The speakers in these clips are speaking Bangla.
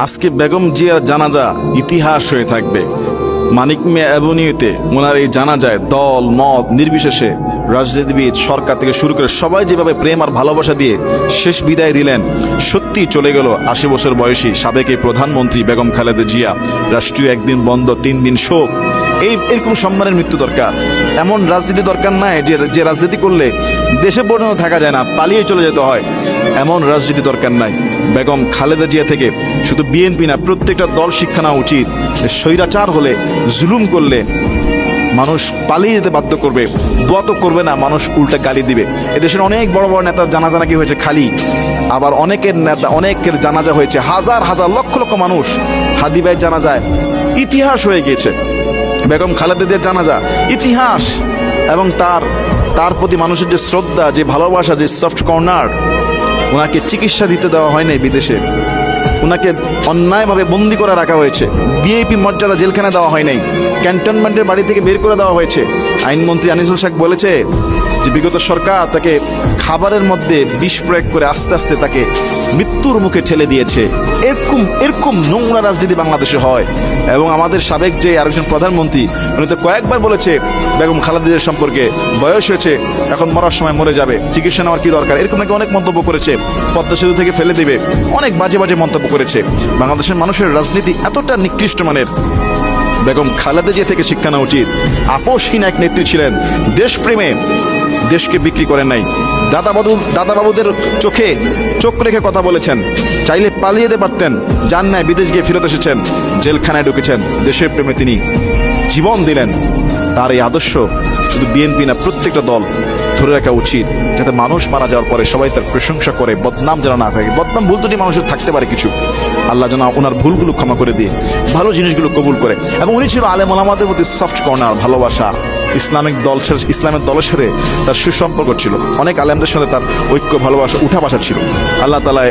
আজকে বেগম জিয়ার জানাজা ইতিহাস হয়ে থাকবে। মানিক মিয়া অ্যাভিনিউতে ওনার এই জানাজায় দল মত নির্বিশেষে রাজনীতিবিদ সরকার থেকে শুরু করে সবাই যেভাবে প্রেম আর ভালোবাসা দিয়ে শেষ বিদায় দিলেন, সত্যি চলে গেল ৮০ বছর বয়সী সাবেক এই প্রধানমন্ত্রী বেগম খালেদা জিয়া। রাষ্ট্রীয় একদিন বন্ধ, ৩ দিন শোক। এরকম সম্মানের মৃত্যু দরকার। এমন রাজনীতি দরকার নাই যে রাজনীতি করলে দেশে পর্যন্ত থাকা যায় না, পালিয়ে চলে যেতে হয়। এমন রাজনীতি দরকার নাই। বেগম খালেদা জিয়া থেকে শুধু বিএনপি না, প্রত্যেকটা দল শিক্ষা নেওয়া উচিত। স্বৈরাচার হলে, জুলুম করলে মানুষ পালিয়ে যেতে বাধ্য করবে, দোয়া তো করবে না, মানুষ উল্টা গালি দিবে। এদেশের অনেক বড় বড় নেতার জানাজা নাকি হয়েছে খালি, আবার অনেকের জানাজা হয়েছে হাজার হাজার লক্ষ লক্ষ মানুষ। হাদি ভাইয়ের জানাজায় ইতিহাস হয়ে গিয়েছে, বেগম খালেদা জিয়ার জানাজা ইতিহাস। এবং তার প্রতি মানুষের যে শ্রদ্ধা, যে ভালোবাসা, যে সফট কর্নার। ওনাকে চিকিৎসা দিতে দেওয়া হয় নাই বিদেশে, ওনাকে অন্যায়ভাবে বন্দি করে রাখা হয়েছে, ভিআইপি মর্যাদা জেলখানায় দেওয়া হয় নাই, ক্যান্টনমেন্টের বাড়ি থেকে বের করে দেওয়া হয়েছে। আইনমন্ত্রী আনিসুল শেখ বলেছে যে বিগত সরকার তাকে খাবারের মধ্যে বিষ প্রয়োগ করে আস্তে আস্তে তাকে মৃত্যুর মুখে ঠেলে দিয়েছে। এরকম নোংরা রাজনীতি বাংলাদেশে হয়। এবং আমাদের সাবেক যে আরেকজন প্রধানমন্ত্রী, উনি তো কয়েকবার বলেছে বেগম খালেদা জিয়ার সম্পর্কে, বয়স হয়েছে, এখন মরার সময় মরে যাবে, চিকিৎসা নেওয়ার কি দরকার, এরকম নাকি অনেক মন্তব্য করেছে। পদ্মা সেতু থেকে ফেলে দেবে, অনেক বাজে বাজে মন্তব্য করেছে। বাংলাদেশের মানুষের রাজনীতি এতটা নিকৃষ্ট মানের। বেগম খালেদা জিয়া থেকে শিক্ষা নেওয়া উচিত। আপোষহীন এক নেত্রী ছিলেন, দেশপ্রেমে দেশকে বিক্রি করেন নাই। দাদাবাবুদের চোখে চোখ রেখে কথা বলেছেন, চাইলে পালিয়ে যেতে পারতেন, যান নাই, বিদেশ গিয়ে ফেরত এসেছেন, জেলখানায় ঢুকেছেন। দেশের প্রেমে তিনি জীবন দিলেন। তার এই আদর্শ শুধু বিএনপি না, প্রত্যেকটা দল ধরে রাখা উচিত, যাতে মানুষ মারা যাওয়ার পরে সবাই তার প্রশংসা করে, বদনাম যেন না থাকে। বদনাম ভুল দুটি মানুষের থাকতে পারে কিছু, আল্লাহ যেন ওনার ভুলগুলো ক্ষমা করে দিয়ে ভালো জিনিসগুলো কবুল করে। এবং উনি ছিল আলেম ওলামাদের প্রতি সফট কর্নার, ভালোবাসা। ইসলামের দলের সাথে তার সুসম্পর্ক ছিল, অনেক আলেমদের সাথে তার ঐক্য, ভালোবাসা, উঠা বসা ছিল। আল্লাহ তাআলা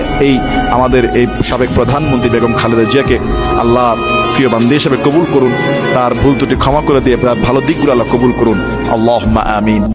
আমাদের এই সাবেক প্রধানমন্ত্রী বেগম খালেদা জিয়াকে আল্লাহ প্রিয় বান্দী হিসেবে কবুল করুন, তার ভুল ত্রুটি ক্ষমা করে দিয়ে তার ভালো দিকগুলো আল্লাহ কবুল করুন। আল্লাহুম্মা আমিন।